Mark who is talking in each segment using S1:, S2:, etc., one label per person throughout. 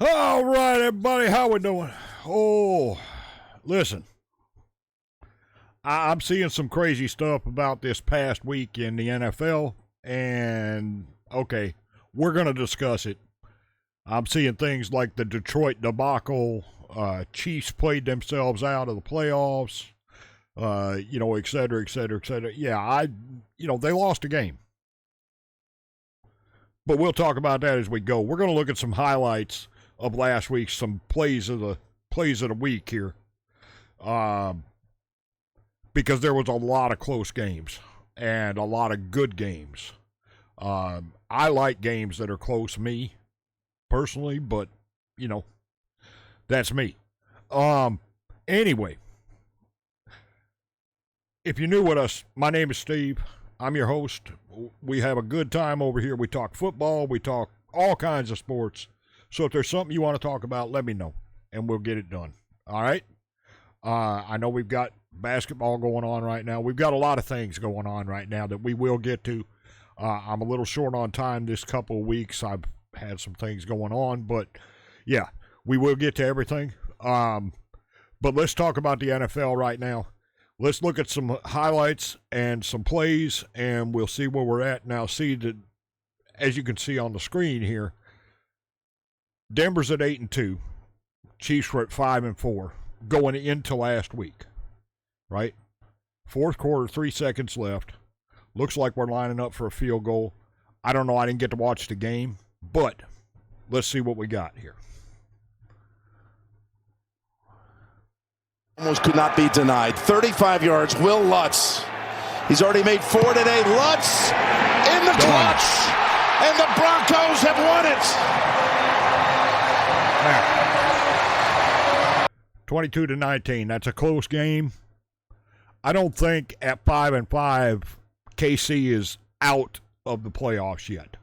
S1: All right, everybody, how we doing? Oh, listen, I'm seeing some crazy stuff about this past week in the NFL, and okay, we're going to discuss it. I'm seeing things like the Detroit debacle, Chiefs played themselves out of the playoffs, et cetera, et cetera, et cetera. Yeah, they lost a game. But we'll talk about that as we go. We're going to look at some highlights of last week, some plays of the week here, because there was a lot of close games and a lot of good games. I like games that are close, me personally, but that's me. Anyway, if you're new with us, my name is Steve. I'm your host. We have a good time over here. We talk football. We talk all kinds of sports. So if there's something you want to talk about, let me know, and we'll get it done. All right? I know we've got basketball going on right now. We've got a lot of things going on right now that we will get to. I'm a little short on time this couple of weeks. I've had some things going on, but, yeah, we will get to everything. But let's talk about the NFL right now. Let's look at some highlights and some plays, and we'll see where we're at. Now, see that, as you can see on the screen here, Denver's at 8-2. Chiefs were at 5-4 going into last week, right? Fourth quarter, 3 seconds left. Looks like we're lining up for a field goal. I don't know. I didn't get to watch the game, but let's see what we got here.
S2: Almost could not be denied. 35 yards, Will Lutz. He's already made 4 today. Lutz in the clutch, and the Broncos have won it.
S1: 22-19. That's a close game. I don't think at 5-5, KC is out of the playoffs yet.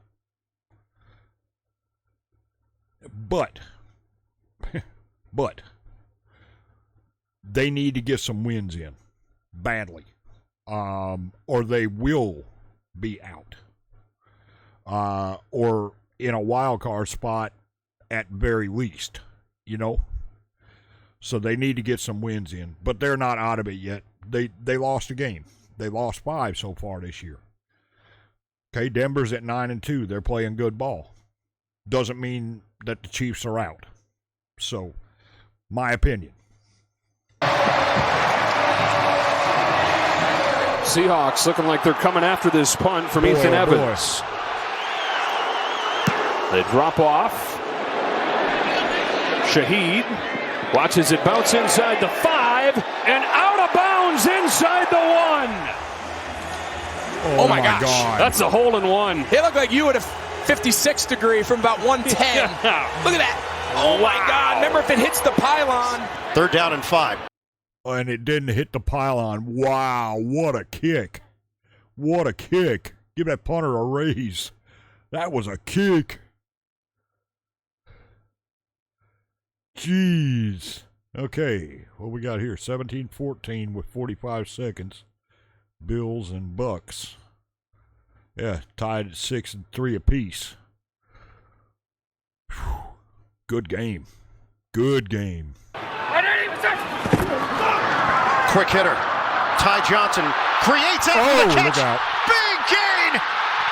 S1: But they need to get some wins in badly, or they will be out, or in a wild card spot at very least, So they need to get some wins in, but they're not out of it yet. They lost a game. They lost 5 so far this year. Okay, Denver's at 9-2. They're playing good ball. Doesn't mean that the Chiefs are out. So, my opinion.
S3: Seahawks looking like they're coming after this punt from Ethan Evans. They drop off. Shaheed watches it bounce inside the 5 and out of bounds inside the 1.
S2: Oh my gosh.
S1: God.
S3: That's a hole in one.
S4: It looked like you at a 56 degree from about 110.
S3: Yeah.
S4: Look at that. Oh my God. Remember, if it hits the pylon.
S2: 3rd down and 5.
S1: And it didn't hit the pylon. Wow, what a kick. What a kick. Give that punter a raise. That was a kick. Jeez. Okay, what we got here? 17-14 with 45 seconds. Bills and Bucks. Yeah, tied at 6-3 apiece. Whew. Good game. Good game.
S2: Quick hitter. Ty Johnson creates after the catch.
S1: Look out.
S2: Big gain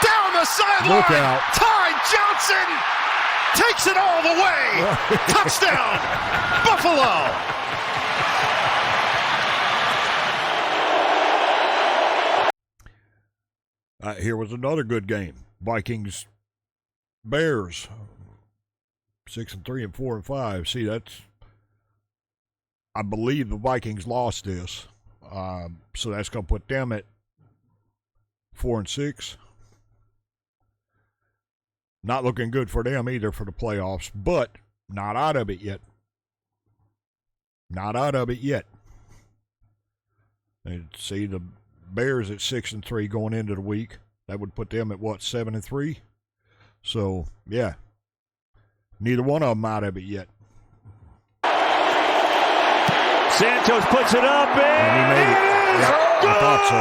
S2: down the sideline.
S1: Look out.
S2: Ty Johnson takes it all the way. Touchdown, Buffalo.
S1: Here was another good game. Vikings, Bears, 6-3 and 4-5. See, that's. I believe the Vikings lost this, so that's going to put them at 4-6. Not looking good for them either for the playoffs, but not out of it yet. Not out of it yet. And see the Bears at 6-3 going into the week. That would put them at 7-3. So yeah, neither one of them out of it yet.
S3: Santos puts it up, and
S1: he made it. Yep,
S3: good!
S1: I thought
S3: so.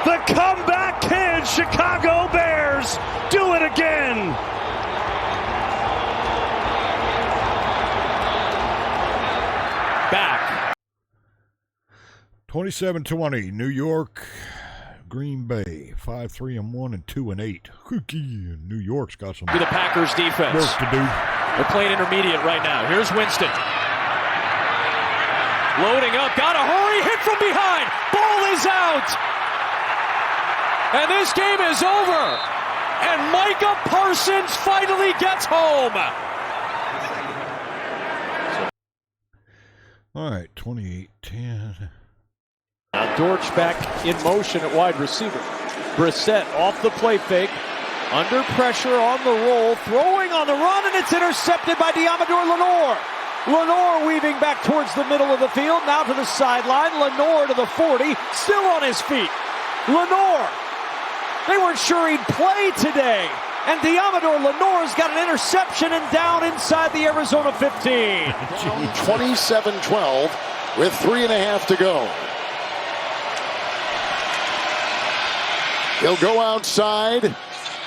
S3: The comeback kids, Chicago Bears, do it again.
S1: 27-20, New York, Green Bay, 5-3-1 and 2-8. New York's got some
S3: To the Packers defense.
S1: work to do.
S3: They're playing intermediate right now. Here's Winston. Loading up, gotta hurry, hit from behind. Ball is out. And this game is over. And Micah Parsons finally gets home.
S1: All right, 28-10.
S3: Now Dortch back in motion at wide receiver. Brissett off the play fake. Under pressure on the roll. Throwing on the run, and it's intercepted by Diamador Lenore. Lenore weaving back towards the middle of the field. Now to the sideline. Lenore to the 40. Still on his feet. Lenore. They weren't sure he'd play today. And Diamador Lenore's got an interception and down inside the Arizona 15.
S2: 27-12 with 3.5 to go. He'll go outside, and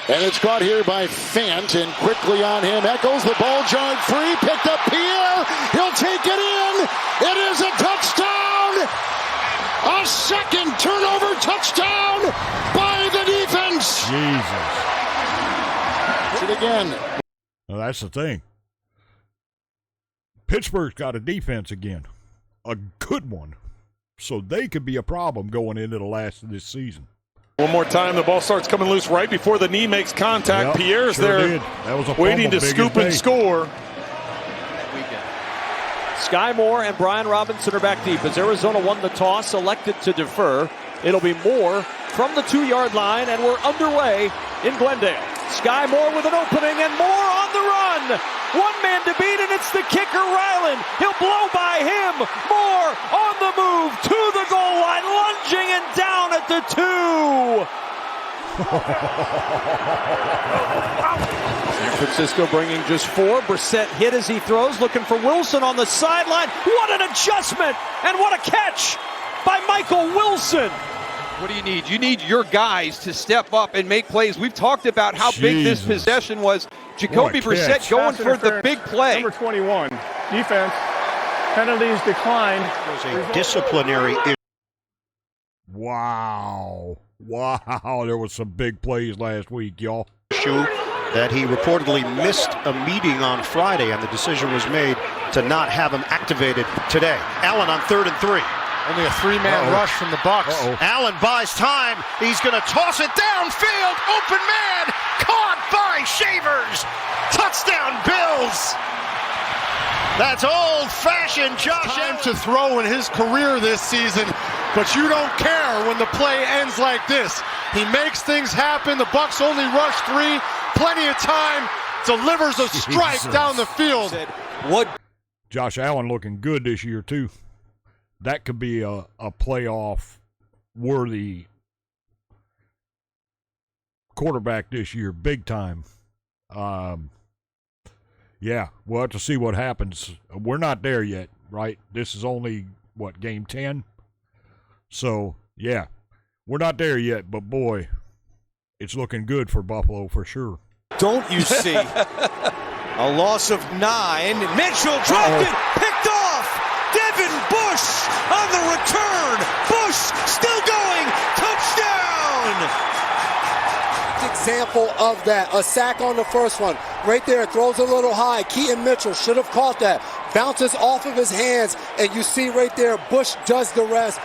S2: it's caught here by Fant, and quickly on him. Eccles, the ball jarred free, picked up Pierre. He'll take it in. It is a touchdown. A second turnover touchdown by the defense.
S1: Jesus.
S2: It again.
S1: Well, that's the thing. Pittsburgh's got a defense again. A good one. So they could be a problem going into the last of this season.
S5: One more time, the ball starts coming loose right before the knee makes contact.
S1: Yep,
S5: Pierre's
S1: sure
S5: there
S1: did. That was a
S5: waiting
S1: fumble,
S5: to
S1: big
S5: scoop
S1: as
S5: and
S1: day.
S5: score.
S3: Sky Moore and Brian Robinson are back deep as Arizona won the toss, elected to defer. It'll be Moore from the 2-yard line, and we're underway in Glendale. Sky Moore with an opening, and Moore on the run. One man to beat, and it's the kicker, Ryland. He'll blow by him. Moore on the move to the goal line, lunging and down at the 2. San Francisco bringing just 4. Brissett hit as he throws, looking for Wilson on the sideline. What an adjustment, and what a catch by Michael Wilson.
S6: What do you need? You need your guys to step up and make plays. We've talked about how big this
S1: Jesus.
S6: possession was. Jacoby
S1: What a
S6: Brissett
S1: catch.
S6: going for the big play.
S7: Number 21, defense, penalties declined.
S8: Was a disciplinary issue.
S1: Wow. Wow. There was some big plays last week, y'all.
S8: That he reportedly missed a meeting on Friday, and the decision was made to not have him activated today. Allen on 3rd and 3.
S9: Only a 3-man rush from the Bucs.
S8: Allen buys time. He's going to toss it downfield. Open man. Caught by Shavers. Touchdown, Bills. That's old-fashioned Josh
S9: Time
S8: Allen.
S9: to throw in his career this season, but you don't care when the play ends like this. He makes things happen. The Bucs only rush 3. Plenty of time. Delivers a strike
S1: Jesus.
S9: down the field.
S6: What?
S1: Josh Allen looking good this year, too. That could be a playoff-worthy quarterback this year, big time. Yeah, we'll have to see what happens. We're not there yet, right? This is only, game 10? So, yeah, we're not there yet, but boy, it's looking good for Buffalo for sure.
S10: Don't you see? A loss of 9. Mitchell dropped it, picked off. Devin Bush on the return. Bush still going. Touchdown.
S11: Example of that. A sack on the first one. Right there, throws a little high. Keaton Mitchell should have caught that. Bounces off of his hands, and you see right there, Bush does the rest.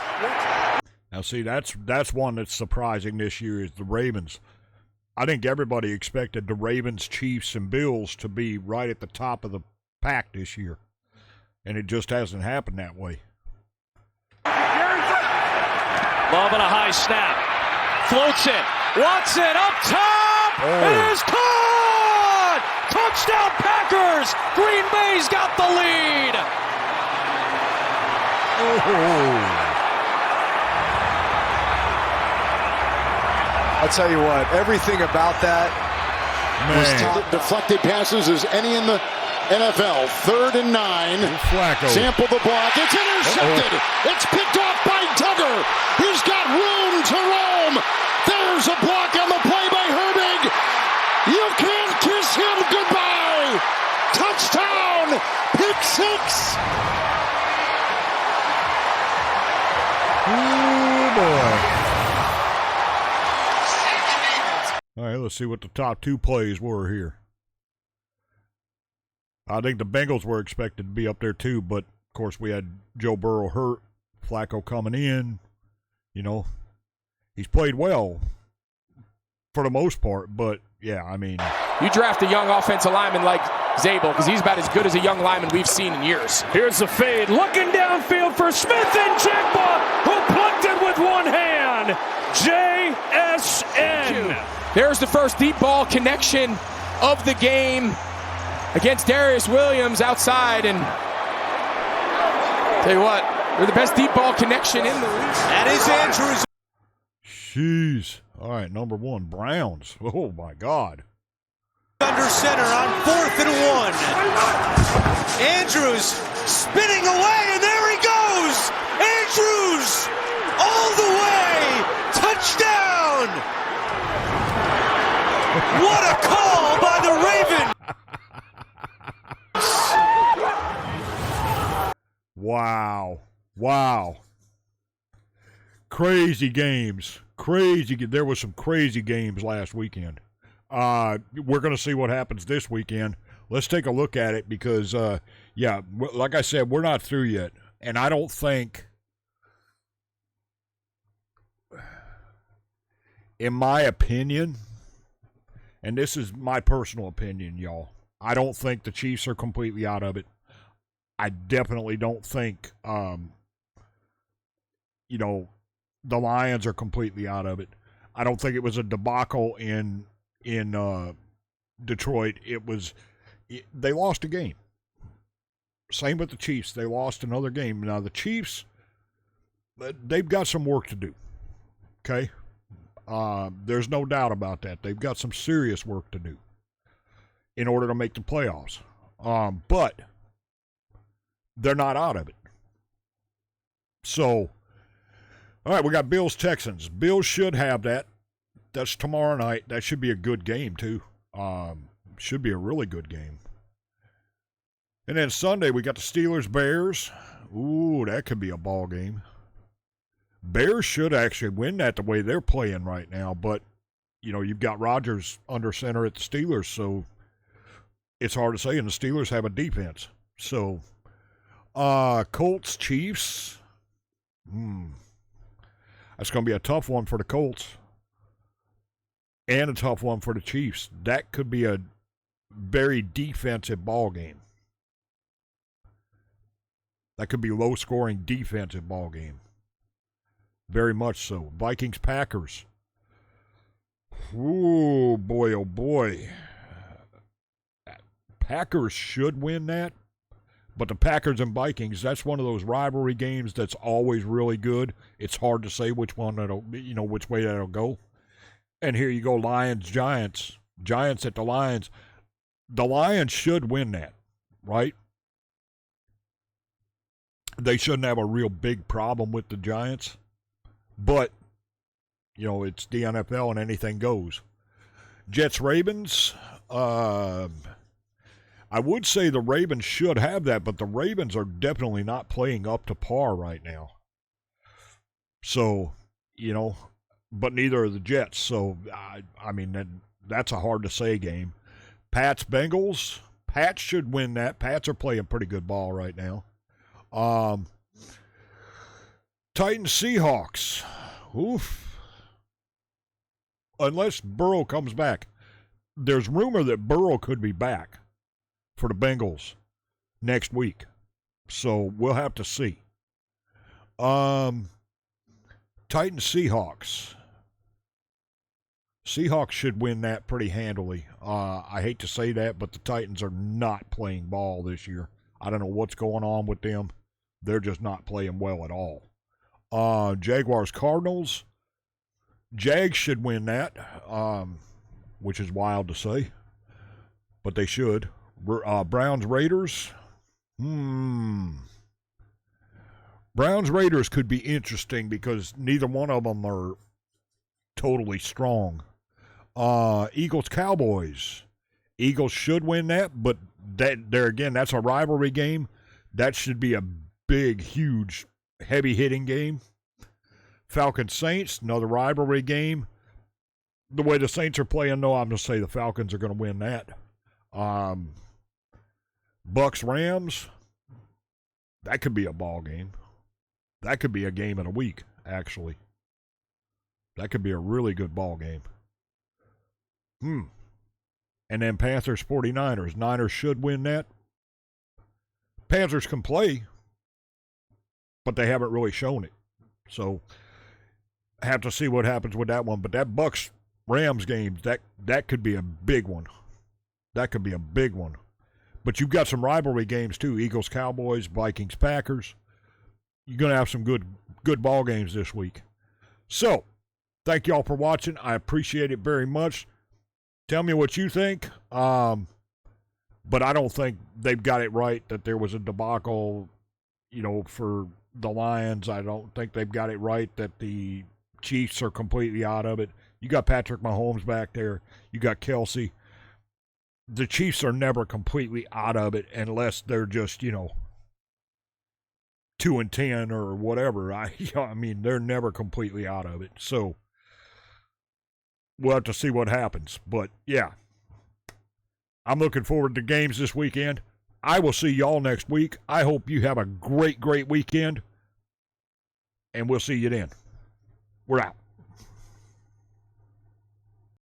S1: Now, see, that's one that's surprising this year is the Ravens. I think everybody expected the Ravens, Chiefs, and Bills to be right at the top of the pack this year, and it just hasn't happened that way.
S3: Love and a high snap. Floats it. Watson up top. It is caught. Touchdown Packers. Green Bay's got the lead.
S9: I'll tell you what, everything about that was
S2: Deflected passes as any in the NFL. 3rd and 9.
S1: Flacco.
S2: Sample the block. It's intercepted. It's picked off by Duggar. He's got room to roam. There's a block on the play by Herbig. You can't kiss him goodbye. Touchdown. Pick 6.
S1: Oh, boy. All right, let's see what the top two plays were here. I think the Bengals were expected to be up there too, but of course we had Joe Burrow hurt, Flacco coming in. You know, he's played well for the most part, but yeah, I mean.
S4: You draft a young offensive lineman like Zabel because he's about as good as a young lineman we've seen in years.
S3: Here's the fade, looking downfield for Smith and Jigba, who plucked it with one hand. JSN.
S4: There's the first deep ball connection of the game against Darius Williams outside, and tell you what, they're the best deep ball connection in the league.
S10: That is Andrews.
S1: Jeez. All right, number one, Browns. Oh, my God.
S10: Under center on 4th and 1. Andrews spinning away, and there he goes. Andrews all the way. Touchdown. What a call by the Ravens.
S1: Wow. Wow. Crazy games. There was some crazy games last weekend. We're going to see what happens this weekend. Let's take a look at it because, yeah, like I said, we're not through yet. And I don't think, in my opinion, and this is my personal opinion, y'all, I don't think the Chiefs are completely out of it. I definitely don't think, you know, the Lions are completely out of it. I don't think it was a debacle in Detroit. They lost a game. Same with the Chiefs. They lost another game. Now the Chiefs, they've got some work to do. Okay? There's no doubt about that. They've got some serious work to do in order to make the playoffs. But they're not out of it. So, all right, we got Bills-Texans. Bills should have that. That's tomorrow night. That should be a good game, too. Should be a really good game. And then Sunday, we got the Steelers-Bears. Ooh, that could be a ball game. Bears should actually win that the way they're playing right now. But, you know, you've got Rodgers under center at the Steelers, so it's hard to say. And the Steelers have a defense. So, Colts-Chiefs. That's going to be a tough one for the Colts. And a tough one for the Chiefs. That could be a very defensive ball game. That could be low-scoring defensive ball game. Very much so. Vikings-Packers. Ooh, boy, oh boy. Packers should win that. But the Packers and Vikings, that's one of those rivalry games that's always really good. It's hard to say which way that'll go. And here you go, Lions-Giants. Giants at the Lions. The Lions should win that, right? They shouldn't have a real big problem with the Giants. But, you know, it's the NFL and anything goes. Jets-Ravens. I would say the Ravens should have that, but the Ravens are definitely not playing up to par right now. So, you know, but neither are the Jets. So, I mean, that's a hard-to-say game. Pats-Bengals. Pats should win that. Pats are playing pretty good ball right now. Titans-Seahawks. Oof. Unless Burrow comes back. There's rumor that Burrow could be back for the Bengals next week. So we'll have to see. Titans-Seahawks. Seahawks should win that pretty handily. I hate to say that, but the Titans are not playing ball this year. I don't know what's going on with them. They're just not playing well at all. Jaguars-Cardinals. Jags should win that, which is wild to say, but they should. Browns-Raiders. Browns-Raiders could be interesting because neither one of them are totally strong. Eagles-Cowboys. Eagles should win that, but that's a rivalry game. That should be a big, huge, heavy-hitting game. Falcons-Saints, another rivalry game. The way the Saints are playing, though, I'm going to say the Falcons are going to win that. Bucks-Rams, that could be a ball game. That could be a game in a week, actually. That could be a really good ball game. And then Panthers-49ers. Niners should win that. Panthers can play, but they haven't really shown it. So, I have to see what happens with that one. But that Bucks-Rams game, that could be a big one. That could be a big one. But you've got some rivalry games, too. Eagles-Cowboys, Vikings-Packers. You're going to have some good ball games this week. So, thank you all for watching. I appreciate it very much. Tell me what you think. But I don't think they've got it right that there was a debacle, for the Lions. I don't think they've got it right that the Chiefs are completely out of it. You got Patrick Mahomes back there. You got Kelsey. The Chiefs are never completely out of it unless they're just, 2-10 or whatever. I mean, they're never completely out of it. So we'll have to see what happens. But, yeah, I'm looking forward to games this weekend. I will see y'all next week. I hope you have a great, great weekend. And we'll see you then. We're out.